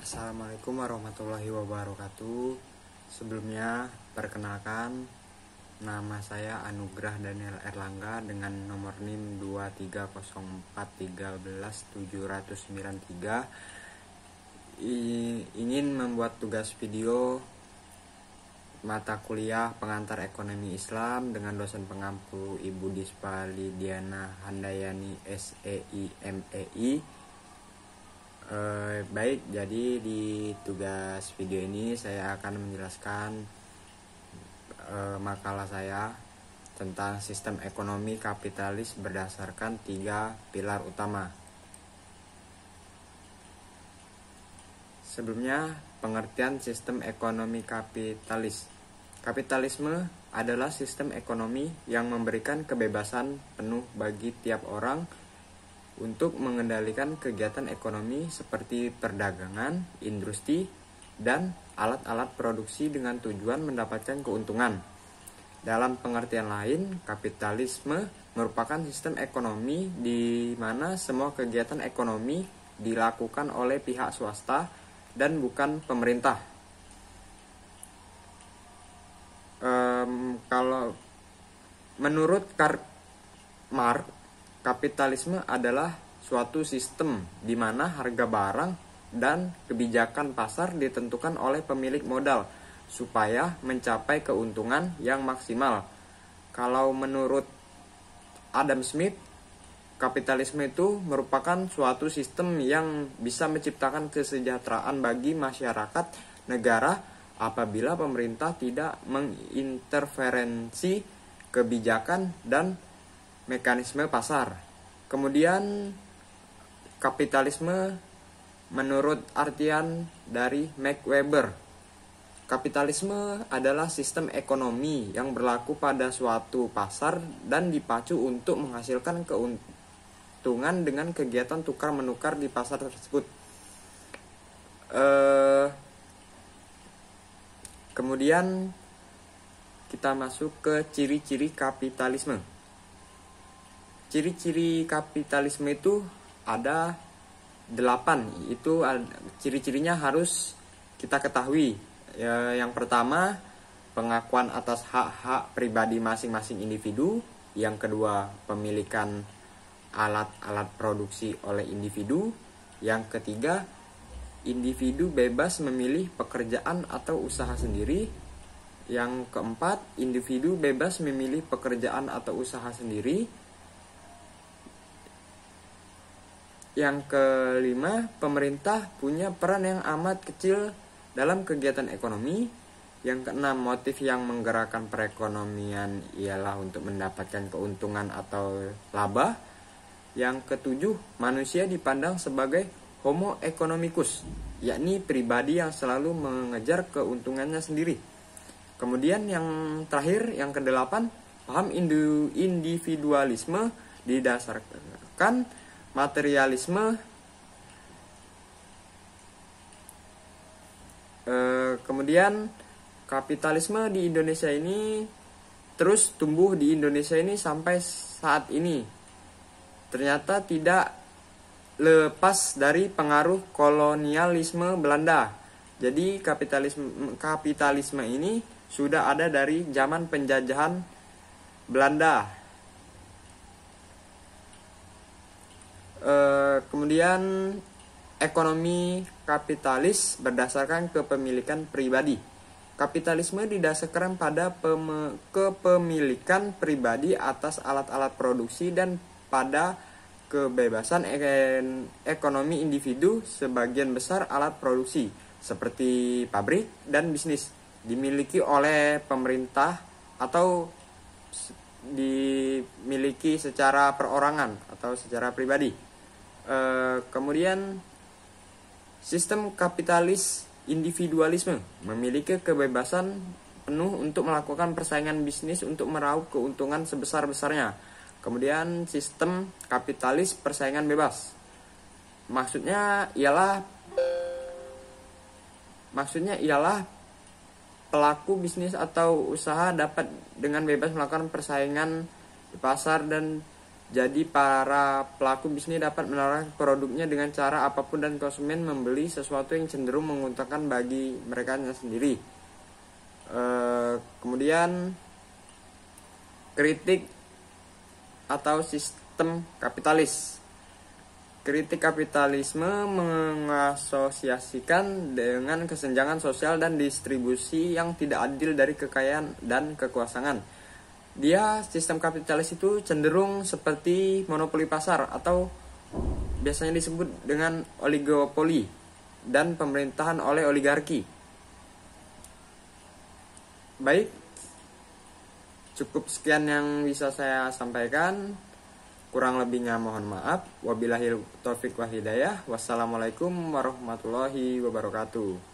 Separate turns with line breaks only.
Assalamualaikum warahmatullahi wabarakatuh. Sebelumnya, perkenalkan, nama saya Anugrah Daniel Erlangga dengan nomor NIM 23041319793. Ingin membuat tugas video mata kuliah pengantar ekonomi Islam dengan dosen pengampu Ibu Dispa Lidiana Handayani SEI MEI. Baik, jadi di tugas video ini saya akan menjelaskan makalah saya tentang sistem ekonomi kapitalis berdasarkan 3 pilar utama. Sebelumnya, pengertian sistem ekonomi kapitalis. Kapitalisme adalah sistem ekonomi yang memberikan kebebasan penuh bagi tiap orang untuk mengendalikan kegiatan ekonomi seperti perdagangan, industri, dan alat-alat produksi dengan tujuan mendapatkan keuntungan. Dalam pengertian lain, kapitalisme merupakan sistem ekonomi di mana semua kegiatan ekonomi dilakukan oleh pihak swasta dan bukan pemerintah. Kalau menurut Karl Marx, kapitalisme adalah suatu sistem di mana harga barang dan kebijakan pasar ditentukan oleh pemilik modal supaya mencapai keuntungan yang maksimal. Kalau menurut Adam Smith, kapitalisme itu merupakan suatu sistem yang bisa menciptakan kesejahteraan bagi masyarakat negara apabila pemerintah tidak menginterferensi kebijakan dan mekanisme pasar. Kemudian kapitalisme menurut artian dari Max Weber. Kapitalisme adalah sistem ekonomi yang berlaku pada suatu pasar dan dipacu untuk menghasilkan keuntungan dengan kegiatan tukar-menukar di pasar tersebut. Kemudian kita masuk ke ciri-ciri kapitalisme. Ciri-ciri kapitalisme itu ada 8. Itu ciri-cirinya harus kita ketahui. Yang pertama, pengakuan atas hak-hak pribadi masing-masing individu. Yang kedua, pemilikan alat-alat produksi oleh individu. Yang ketiga, individu bebas memilih pekerjaan atau usaha sendiri. Yang keempat, individu bebas memilih pekerjaan atau usaha sendiri. Yang kelima, pemerintah punya peran yang amat kecil dalam kegiatan ekonomi. Yang keenam, motif yang menggerakkan perekonomian ialah untuk mendapatkan keuntungan atau laba. Yang ketujuh, manusia dipandang sebagai homo economicus, yakni pribadi yang selalu mengejar keuntungannya sendiri. Kemudian yang terakhir, yang kedelapan, paham individualisme didasarkan materialisme. Kemudian kapitalisme di Indonesia ini terus tumbuh di Indonesia ini sampai saat ini. Ternyata tidak lepas dari pengaruh kolonialisme Belanda. Jadi kapitalisme ini sudah ada dari zaman penjajahan Belanda. Kemudian ekonomi kapitalis berdasarkan kepemilikan pribadi. Kapitalisme didasarkan pada kepemilikan pribadi atas alat-alat produksi dan pada kebebasan ekonomi individu. Sebagian besar alat produksi seperti pabrik dan bisnis dimiliki oleh pemerintah atau dimiliki secara perorangan atau secara pribadi. Kemudian sistem kapitalis individualisme memiliki kebebasan penuh untuk melakukan persaingan bisnis untuk meraup keuntungan sebesar-besarnya. Kemudian sistem kapitalis persaingan bebas. Maksudnya ialah pelaku bisnis atau usaha dapat dengan bebas melakukan persaingan di pasar dan Jadi para pelaku bisnis dapat menawarkan produknya dengan cara apapun dan konsumen membeli sesuatu yang cenderung menguntungkan bagi mereka sendiri. Kemudian kritik atau sistem kapitalis. Kritik kapitalisme mengasosiasikan dengan kesenjangan sosial dan distribusi yang tidak adil dari kekayaan dan kekuasaan. Sistem kapitalis itu cenderung seperti monopoli pasar atau biasanya disebut dengan oligopoli dan pemerintahan oleh oligarki. Baik, cukup sekian yang bisa saya sampaikan. Kurang lebihnya mohon maaf. Wabillahi taufik wal hidayah. Wassalamualaikum warahmatullahi wabarakatuh.